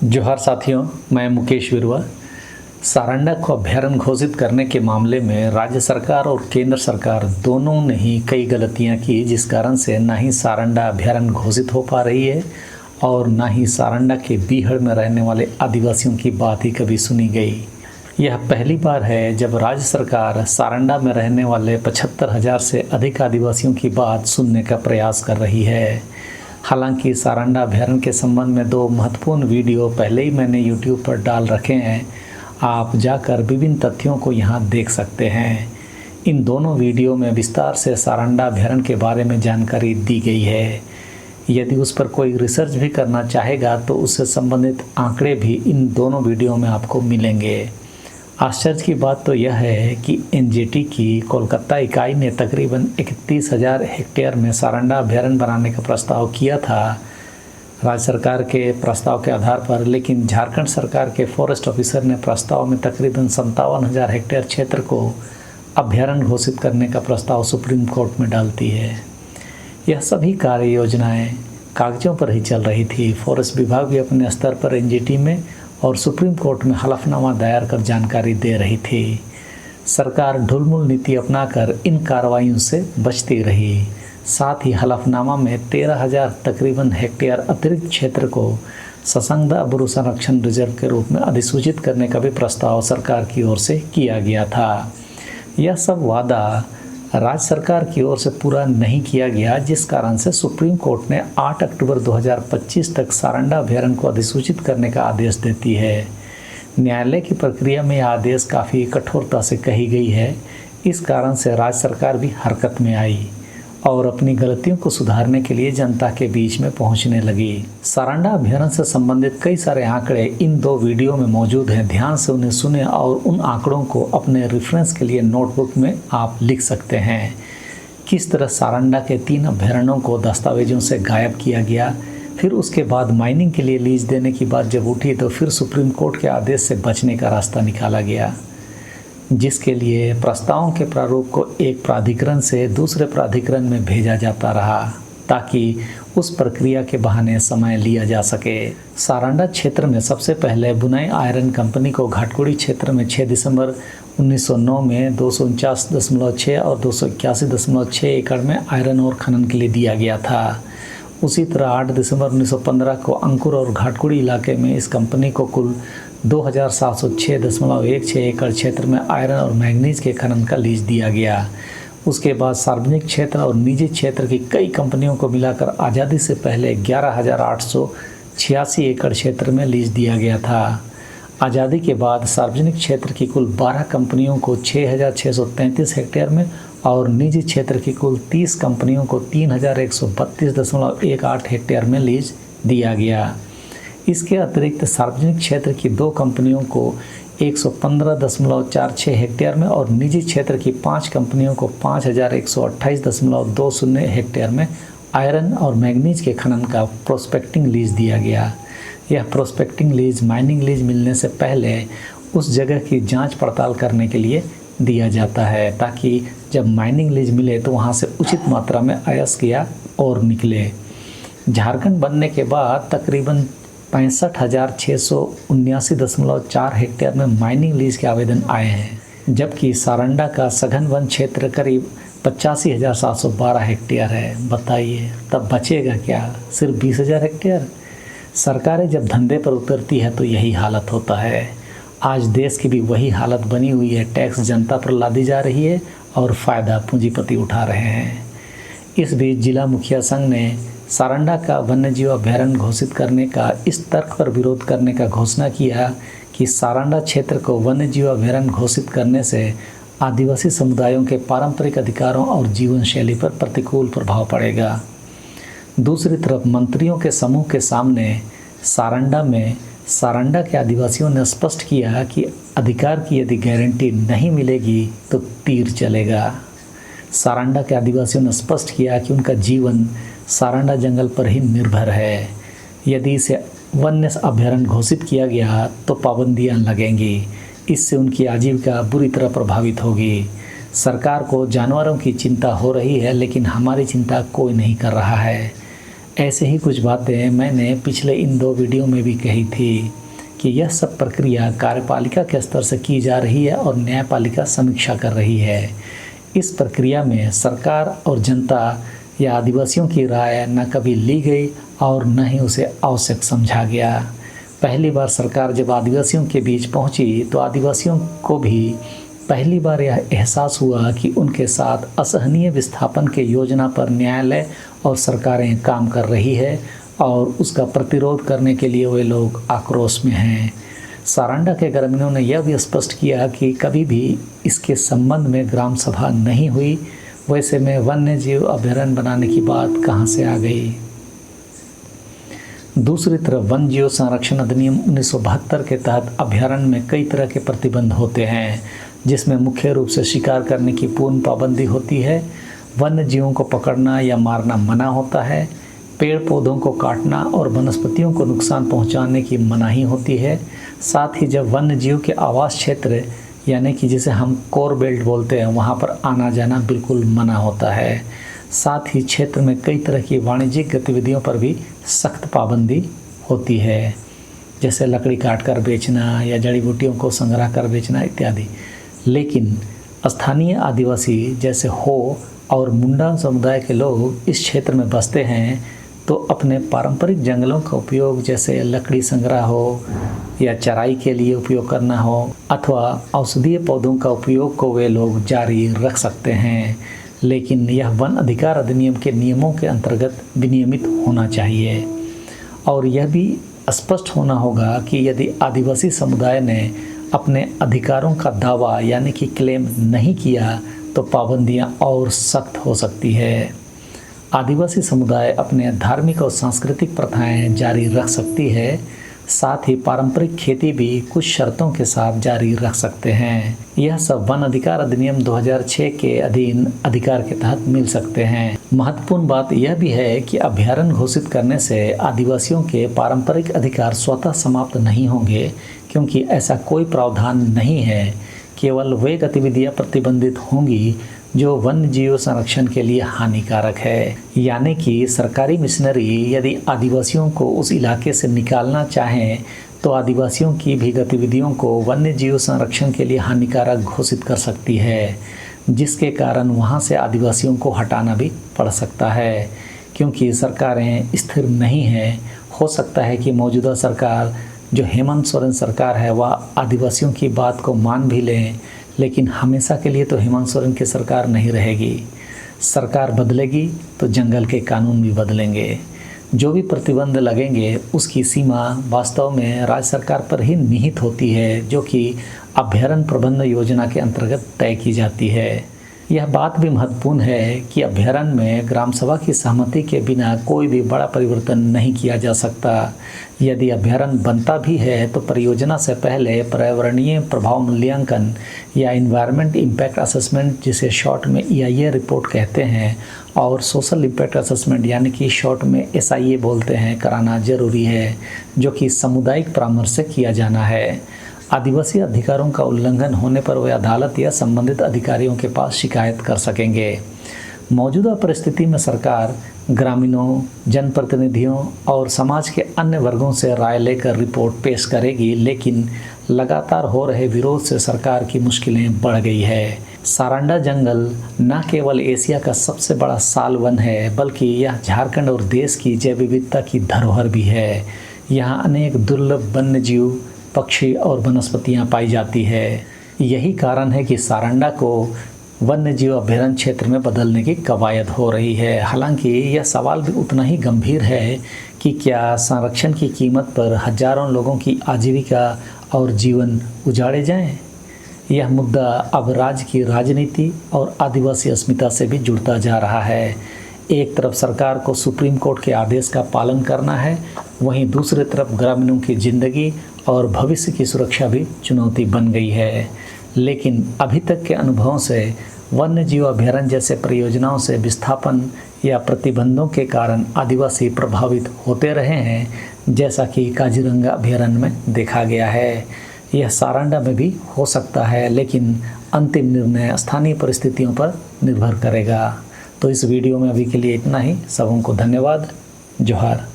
जोहार साथियों, मैं मुकेश विरवा। सारंडा को अभयारण्य घोषित करने के मामले में राज्य सरकार और केंद्र सरकार दोनों ने ही कई गलतियां की, जिस कारण से ना ही सारंडा अभयारण्य घोषित हो पा रही है और ना ही सारंडा के बीहड़ में रहने वाले आदिवासियों की बात ही कभी सुनी गई। यह पहली बार है जब राज्य सरकार सारंडा में रहने वाले 75,000 से अधिक आदिवासियों की बात सुनने का प्रयास कर रही है। हालांकि सारंडा अभयारण्य के संबंध में 2 महत्वपूर्ण वीडियो पहले ही मैंने YouTube पर डाल रखे हैं। आप जाकर विभिन्न तथ्यों को यहां देख सकते हैं। इन दोनों वीडियो में विस्तार से सारंडा अभयारण्य के बारे में जानकारी दी गई है। यदि उस पर कोई रिसर्च भी करना चाहेगा तो उससे संबंधित आंकड़े भी इन दोनों वीडियो में आपको मिलेंगे। आश्चर्य की बात तो यह है कि एनजीटी की कोलकाता इकाई ने तकरीबन 31,000 हेक्टेयर में सारंडा अभयारण्य बनाने का प्रस्ताव किया था राज्य सरकार के प्रस्ताव के आधार पर, लेकिन झारखंड सरकार के फॉरेस्ट ऑफिसर ने प्रस्ताव में तकरीबन 57,000 हेक्टेयर क्षेत्र को अभयारण्य घोषित करने का प्रस्ताव सुप्रीम कोर्ट में डालती है। यह सभी कार्य योजनाएँ कागजों पर ही चल रही थी। फॉरेस्ट विभाग भी अपने स्तर पर एनजीटी में और सुप्रीम कोर्ट में हलफनामा दायर कर जानकारी दे रही थी। सरकार ढुलमुल नीति अपनाकर इन कार्रवाइयों से बचती रही। साथ ही हलफनामा में 13,000 तकरीबन हेक्टेयर अतिरिक्त क्षेत्र को ससंग्ध अब्रू संरक्षण रिजर्व के रूप में अधिसूचित करने का भी प्रस्ताव सरकार की ओर से किया गया था। यह सब वादा राज्य सरकार की ओर से पूरा नहीं किया गया, जिस कारण से सुप्रीम कोर्ट ने 8 अक्टूबर 2025 तक सारंडा अभयारण्य को अधिसूचित करने का आदेश देती है। न्यायालय की प्रक्रिया में यह आदेश काफ़ी कठोरता से कही गई है। इस कारण से राज्य सरकार भी हरकत में आई और अपनी गलतियों को सुधारने के लिए जनता के बीच में पहुंचने लगी। सारंडा अभयारण्य से संबंधित कई सारे आंकड़े इन 2 वीडियो में मौजूद हैं। ध्यान से उन्हें सुने और उन आंकड़ों को अपने रेफरेंस के लिए नोटबुक में आप लिख सकते हैं। किस तरह सारंडा के 3 अभयारण्यों को दस्तावेजों से गायब किया गया, फिर उसके बाद माइनिंग के लिए लीज देने की बात जब उठी तो फिर सुप्रीम कोर्ट के आदेश से बचने का रास्ता निकाला गया, जिसके लिए प्रस्तावों के प्रारूप को एक प्राधिकरण से दूसरे प्राधिकरण में भेजा जाता रहा ताकि उस प्रक्रिया के बहाने समय लिया जा सके। सारंडा क्षेत्र में सबसे पहले बुनाई आयरन कंपनी को घाटकोड़ी क्षेत्र में 6 दिसंबर 1909 में 249.6 और 281.6 एकड़ में आयरन और खनन के लिए दिया गया था। उसी तरह 8 दिसंबर 1915 को अंकुर और घाटकोड़ी इलाके में इस कंपनी को कुल 2,706.16 एकड़ क्षेत्र में आयरन और मैंगनीज के खनन का लीज दिया गया। उसके बाद सार्वजनिक क्षेत्र और निजी क्षेत्र की कई कंपनियों को मिलाकर आज़ादी से पहले 11,886 एकड़ क्षेत्र में लीज दिया गया था। आज़ादी के बाद सार्वजनिक क्षेत्र की कुल 12 कंपनियों को 6,633 हेक्टेयर में और निजी क्षेत्र की कुल 30 कंपनियों को 3,132.18 हेक्टेयर में लीज दिया गया। इसके अतिरिक्त सार्वजनिक क्षेत्र की 2 कंपनियों को 115.46 हेक्टेयर में और निजी क्षेत्र की 5 कंपनियों को 5,128.20 हेक्टेयर में आयरन और मैंगनीज के खनन का प्रोस्पेक्टिंग लीज दिया गया। यह प्रोस्पेक्टिंग लीज माइनिंग लीज मिलने से पहले उस जगह की जांच पड़ताल करने के लिए दिया जाता है, ताकि जब माइनिंग लीज मिले तो वहां से उचित मात्रा में अयस्क और निकले। झारखंड बनने के बाद तकरीबन 65,679.4 हेक्टेयर में माइनिंग लीज के आवेदन आए हैं, जबकि सारंडा का सघन वन क्षेत्र करीब 85,712 हेक्टेयर है। बताइए तब बचेगा क्या? सिर्फ 20,000 हेक्टेयर। सरकारें जब धंधे पर उतरती है तो यही हालत होता है। आज देश की भी वही हालत बनी हुई है। टैक्स जनता पर लादी जा रही है और फ़ायदा पूंजीपति उठा रहे हैं। इस बीच जिला मुखिया संघ ने सारंडा का वन्यजीव अभयारण्य घोषित करने का इस तर्क पर विरोध करने का घोषणा किया कि सारंडा क्षेत्र को वन्यजीव अभयारण्य घोषित करने से आदिवासी समुदायों के पारंपरिक अधिकारों और जीवन शैली पर प्रतिकूल प्रभाव पड़ेगा। दूसरी तरफ मंत्रियों के समूह के सामने सारंडा के आदिवासियों ने स्पष्ट किया कि अधिकार की यदि गारंटी नहीं मिलेगी तो तीर चलेगा। सारंडा के आदिवासियों ने स्पष्ट किया कि उनका जीवन सारंडा जंगल पर ही निर्भर है। यदि इसे वन्य अभयारण्य घोषित किया गया तो पाबंदियां लगेंगी। इससे उनकी आजीविका बुरी तरह प्रभावित होगी। सरकार को जानवरों की चिंता हो रही है, लेकिन हमारी चिंता कोई नहीं कर रहा है। ऐसे ही कुछ बातें मैंने पिछले इन 2 वीडियो में भी कही थी कि यह सब प्रक्रिया कार्यपालिका के स्तर से की जा रही है और न्यायपालिका समीक्षा कर रही है। इस प्रक्रिया में सरकार और जनता या आदिवासियों की राय न कभी ली गई और न ही उसे आवश्यक समझा गया। पहली बार सरकार जब आदिवासियों के बीच पहुंची तो आदिवासियों को भी पहली बार यह एहसास हुआ कि उनके साथ असहनीय विस्थापन के योजना पर न्यायालय और सरकारें काम कर रही है और उसका प्रतिरोध करने के लिए वे लोग आक्रोश में हैं। सारंडा के ग्रामीणों ने यह भी स्पष्ट किया कि कभी भी इसके संबंध में ग्राम सभा नहीं हुई। वैसे में वन्य जीव अभयारण्य बनाने की बात कहाँ से आ गई। दूसरी तरफ वन्य जीव संरक्षण अधिनियम 1972 के तहत अभयारण्य में कई तरह के प्रतिबंध होते हैं, जिसमें मुख्य रूप से शिकार करने की पूर्ण पाबंदी होती है। वन्य जीवों को पकड़ना या मारना मना होता है। पेड़ पौधों को काटना और वनस्पतियों को नुकसान पहुंचाने की मनाही होती है। साथ ही जब वन्य जीव के आवास क्षेत्र यानी कि जिसे हम कोर बेल्ट बोलते हैं वहां पर आना जाना बिल्कुल मना होता है। साथ ही क्षेत्र में कई तरह की वाणिज्यिक गतिविधियों पर भी सख्त पाबंदी होती है, जैसे लकड़ी काट कर बेचना या जड़ी बूटियों को संग्रह कर बेचना इत्यादि। लेकिन स्थानीय आदिवासी जैसे हो और मुंडा समुदाय के लोग इस क्षेत्र में बसते हैं तो अपने पारंपरिक जंगलों का उपयोग जैसे लकड़ी संग्रह हो या चराई के लिए उपयोग करना हो अथवा औषधीय पौधों का उपयोग को वे लोग जारी रख सकते हैं। लेकिन यह वन अधिकार अधिनियम के नियमों के अंतर्गत विनियमित होना चाहिए और यह भी स्पष्ट होना होगा कि यदि आदिवासी समुदाय ने अपने अधिकारों का दावा यानी कि क्लेम नहीं किया तो पाबंदियां और सख्त हो सकती है। आदिवासी समुदाय अपने धार्मिक और सांस्कृतिक प्रथाएं जारी रख सकती है। साथ ही पारंपरिक खेती भी कुछ शर्तों के साथ जारी रख सकते हैं। यह सब वन अधिकार अधिनियम 2006 के अधीन अधिकार के तहत मिल सकते हैं। महत्वपूर्ण बात यह भी है कि अभयारण्य घोषित करने से आदिवासियों के पारंपरिक अधिकार स्वतः समाप्त नहीं होंगे, क्योंकि ऐसा कोई प्रावधान नहीं है। केवल वे गतिविधियां प्रतिबंधित होंगी जो वन्य जीव संरक्षण के लिए हानिकारक है। यानी कि सरकारी मिशनरी यदि आदिवासियों को उस इलाके से निकालना चाहें तो आदिवासियों की भी गतिविधियों को वन्य जीव संरक्षण के लिए हानिकारक घोषित कर सकती है, जिसके कारण वहां से आदिवासियों को हटाना भी पड़ सकता है, क्योंकि सरकारें स्थिर नहीं हैं। हो सकता है कि मौजूदा सरकार जो हेमंत सोरेन सरकार है वह आदिवासियों की बात को मान भी लें, लेकिन हमेशा के लिए तो हेमंत सोरेन की सरकार नहीं रहेगी। सरकार बदलेगी तो जंगल के कानून भी बदलेंगे। जो भी प्रतिबंध लगेंगे उसकी सीमा वास्तव में राज्य सरकार पर ही निहित होती है, जो कि अभयारण्य प्रबंधन योजना के अंतर्गत तय की जाती है। यह बात भी महत्वपूर्ण है कि अभयारण्य में ग्राम सभा की सहमति के बिना कोई भी बड़ा परिवर्तन नहीं किया जा सकता। यदि अभयारण्य बनता भी है तो परियोजना से पहले पर्यावरणीय प्रभाव मूल्यांकन या इन्वायरमेंट इम्पैक्ट असेसमेंट, जिसे शॉर्ट में EIA रिपोर्ट कहते हैं, और सोशल इम्पैक्ट असेसमेंट यानी कि शॉर्ट में SIA बोलते हैं, कराना जरूरी है, जो कि सामुदायिक परामर्श से किया जाना है। आदिवासी अधिकारों का उल्लंघन होने पर वे अदालत या संबंधित अधिकारियों के पास शिकायत कर सकेंगे। मौजूदा परिस्थिति में सरकार ग्रामीणों, जनप्रतिनिधियों और समाज के अन्य वर्गों से राय लेकर रिपोर्ट पेश करेगी, लेकिन लगातार हो रहे विरोध से सरकार की मुश्किलें बढ़ गई है। सारंडा जंगल न केवल एशिया का सबसे बड़ा साल वन है, बल्कि यह झारखंड और देश की जैव विविधता की धरोहर भी है। यहाँ अनेक दुर्लभ वन्य जीव, पक्षी और वनस्पतियाँ पाई जाती है। यही कारण है कि सारंडा को वन्य जीव अभयारण्य क्षेत्र में बदलने की कवायद हो रही है। हालांकि यह सवाल भी उतना ही गंभीर है कि क्या संरक्षण की कीमत पर हजारों लोगों की आजीविका और जीवन उजाड़े जाएं? यह मुद्दा अब राज्य की राजनीति और आदिवासी अस्मिता से भी जुड़ता जा रहा है। एक तरफ सरकार को सुप्रीम कोर्ट के आदेश का पालन करना है, वहीं दूसरी तरफ ग्रामीणों की जिंदगी और भविष्य की सुरक्षा भी चुनौती बन गई है। लेकिन अभी तक के अनुभवों से वन्य जीव अभयारण्य जैसे परियोजनाओं से विस्थापन या प्रतिबंधों के कारण आदिवासी प्रभावित होते रहे हैं, जैसा कि काजीरंगा अभयारण्य में देखा गया है। यह सारंडा में भी हो सकता है, लेकिन अंतिम निर्णय स्थानीय परिस्थितियों पर निर्भर करेगा। तो इस वीडियो में अभी के लिए इतना ही। सबों को धन्यवाद। जोहार।